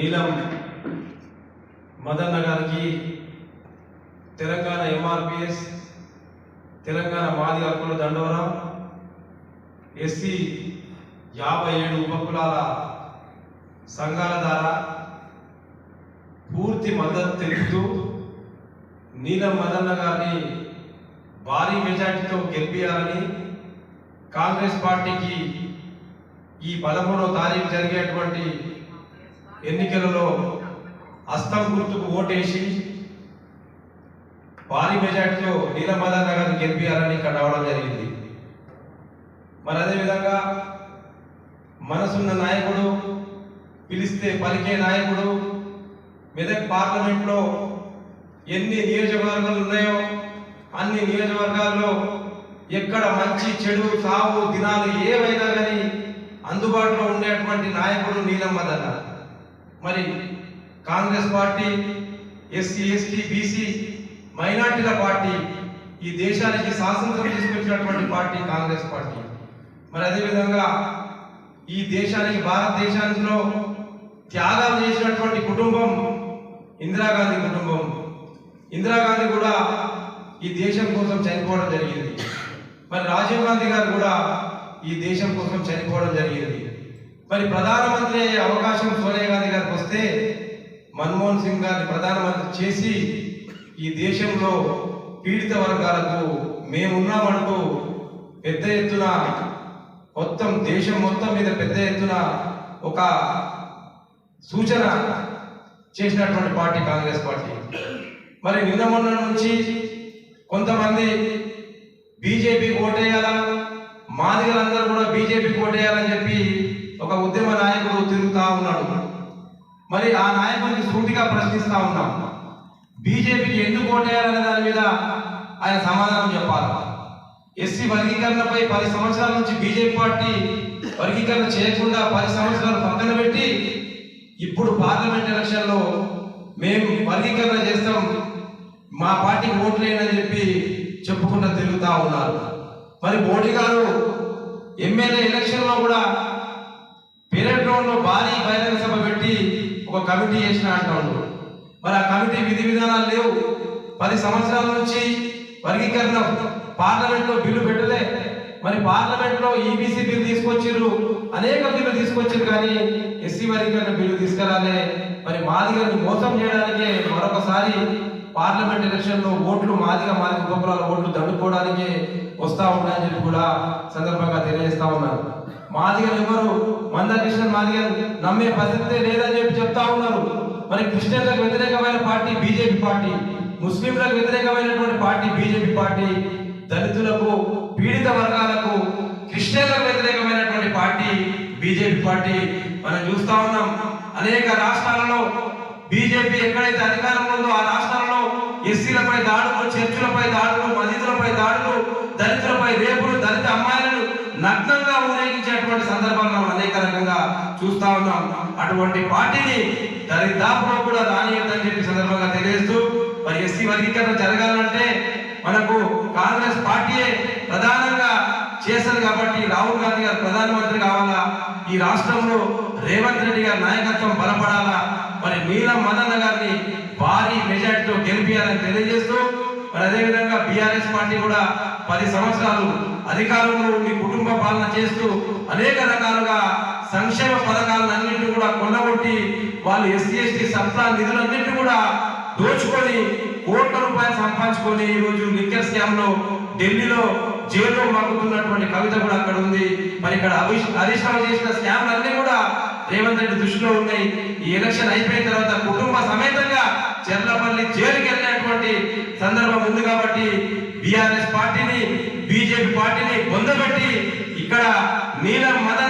నీలం మదన్న గారికి తెలంగాణ ఎంఆర్పిఎస్ తెలంగాణ మాది హక్కుల దండోరా ఎస్సీ 57 ఉపకులాల సంఘాల ద్వారా పూర్తి మద్దతు తెలుపుతూ నీలం మదన్న గారిని భారీ మెజార్టీతో గెలిపించాలని కాంగ్రెస్ పార్టీకి ఈ 13వ తారీఖు జరిగేటువంటి ఎన్నికలలో హస్తం గుర్తుకు ఓటేసి భారీ మెజార్టీతో నీలం మదన్న గారిని గెలిపించాలని ఇక్కడ రావడం జరిగింది. మరి అదేవిధంగా మనసున్న నాయకుడు, పిలిస్తే పలికే నాయకుడు, మెదక్ పార్లమెంట్లో ఎన్ని నియోజకవర్గాలు ఉన్నాయో అన్ని నియోజకవర్గాల్లో ఎక్కడ మంచి చెడు సావు దినాలు ఏవైనా కానీ అందుబాటులో ఉండేటువంటి నాయకుడు నీలం మదన్న. మరి Congress party SC ST BC మైనార్టీల పార్టీ, ఈ దేశానికి స్వాతంత్రం తీసుకొచ్చినటువంటి పార్టీ కాంగ్రెస్ పార్టీ. మరి అదేవిధంగా ఈ దేశానికి భారతదేశంలో త్యాగాలు చేసినటువంటి కుటుంబం ఇందిరాగాంధీ కుటుంబం. ఇందిరాగాంధీ కూడా ఈ దేశం కోసం చనిపోవడం జరిగింది. మరి రాజీవ్ గాంధీ గారు కూడా ఈ దేశం కోసం చనిపోవడం జరిగింది. మరి ప్రధానమంత్రి అయ్యే అవకాశం సోనియా గాంధీ గారికి వస్తే మన్మోహన్ సింగ్ గారిని ప్రధానమంత్రి చేసి ఈ దేశంలో పీడిత వర్గాలకు మేమున్నామంటూ పెద్ద ఎత్తున మొత్తం దేశం మొత్తం మీద పెద్ద ఎత్తున ఒక సూచన చేసినటువంటి పార్టీ కాంగ్రెస్ పార్టీ. మరి నిన్న మొన్న నుంచి కొంతమంది బీజేపీకి ఓటేయాలా, మాదిగలందరూ కూడా బీజేపీకి ఓటేయాలని చెప్పి ఒక ఉద్యమ నాయకుడు తిరుగుతా ఉన్నాడు. మరి ఆ నాయకుడికి సూటిగా ప్రశ్నిస్తా ఉన్నాం, బీజేపీకి ఎందుకు ఓటేయాలనే దాని మీద ఆయన సమాధానం చెప్పాలి. ఎస్సీ వర్గీకరణపై 10 సంవత్సరాల నుంచి బీజేపీ పార్టీ వర్గీకరణ చేయకుండా 10 సంవత్సరాలు పక్కన పెట్టి ఇప్పుడు పార్లమెంట్ ఎలక్షన్లో మేము వర్గీకరణ చేస్తాం, మా పార్టీకి ఓట్లేనని చెప్పి చెప్పుకుంటూ తిరుగుతా ఉన్నారు. మరి మోడీ గారు ఎమ్మెల్యే ఎలక్షన్లో కూడా పీరియడ్ గ్రౌండ్లో భారీ బహిరంగ సభ పెట్టి ఒక కమిటీ చేసిన అంటాడు. మరి ఆ కమిటీ విధి విధానాలు లేవు. 10 సంవత్సరాల నుంచి వర్గీకరణ పార్లమెంట్లో బిల్లు పెట్టలే. మరి పార్లమెంట్లో ఈబీసీ బిల్లు తీసుకొచ్చారు, అనేక బిల్లు తీసుకొచ్చారు, కానీ ఎస్సీ వర్గీకరణ బిల్లు తీసుకురాలే. మరి మాదిగని మోసం చేయడానికే మరొకసారి పార్లమెంట్ ఎలక్షన్లో ఓట్లు మాదిగ ఉపకులాల ఓట్లు దండుకోవడానికి వస్తూ ఉన్నాయని చెప్పి కూడా సందర్భంగా తెలియజేస్తా ఉన్నారు. మాదిగలు ఎవరు మందకృష్ణన్ మాదిగలు నమ్మే పరిస్థితే లేదని చెప్పి చెప్తా ఉన్నారు. మరి క్రిస్టియన్లకు వ్యతిరేకమైన పార్టీ బీజేపీ పార్టీ, ముస్లింలకు వ్యతిరేకమైనటువంటి పార్టీ బీజేపీ పార్టీ, దళితులకు పీడిత వర్గాలకు క్రిస్టియన్లకు వ్యతిరేకమైనటువంటి పార్టీ బీజేపీ పార్టీ. మనం చూస్తా ఉన్నాం అనేక రాష్ట్రాలలో బీజేపీ ఎక్కడైతే అధికారంలో ఉందో ఆ రాష్ట్రాలలో ఎస్సీలపై దాడులు, చర్చిలపై దాడులు, మసీదులపై దాడులు, దళితులపై రేపులు, దళిత అమ్మాయిలను నగ్నంగా ఊరేగించేటువంటి సందర్భాలను మనం అనేక రకంగా చూస్తా ఉన్నాం. అటువంటి పార్టీని దరిదాపులో కూడా రానియద్దని చెప్పి సందర్భంగా తెలియజేస్తూ, మరి ఎస్సీ వర్గీకరణ జరగాలంటే మనకు కాంగ్రెస్ పార్టీయే ప్రధానంగా చేశారు కాబట్టి రాహుల్ గాంధీ గారు ప్రధానమంత్రి కావాలా, ఈ రాష్ట్రంలో రేవంత్ రెడ్డి గారి నాయకత్వం బలపడాలా, మరి నీలం మదన్న గారిని భారీ మెజార్టీతో గెలిపించాలని తెలియజేస్తూ, మరి అదేవిధంగా బీఆర్ఎస్ పార్టీ కూడా 10 సంవత్సరాలు అధికారంలో ఉండి కుటుంబ పాలన చేస్తూ అనేక రకాలుగా సంక్షేమ పథకాలన్నింటినీ కూడా కొల్లగొట్టి వాళ్ళు ఎస్సీ ఎస్టీ సప్లా నిధులన్నింటినీ కూడా దోచుకొని కోట్ల రూపాయలు సంపాదించుకొని ఈరోజు లిక్కర్ స్కామ్ లో ఢిల్లీలో జైల్లో మగ్గుతున్నటువంటి కవిత కూడా అక్కడ ఉంది. మరి ఇక్కడ హరీష్ రావు చేసిన స్కామ్లు అన్ని కూడా రేవంత్ రెడ్డి దృష్టిలో ఉన్నాయి. ఈ ఎలక్షన్ అయిపోయిన తర్వాత కుటుంబ సమేతంగా చెర్లపల్లి జైలుకి వెళ్ళినటువంటి సందర్భం ఉంది. కాబట్టి బీఆర్ఎస్ పార్టీని బీజేపీ పార్టీని పొందబెట్టి ఇక్కడ నీలం మదన్న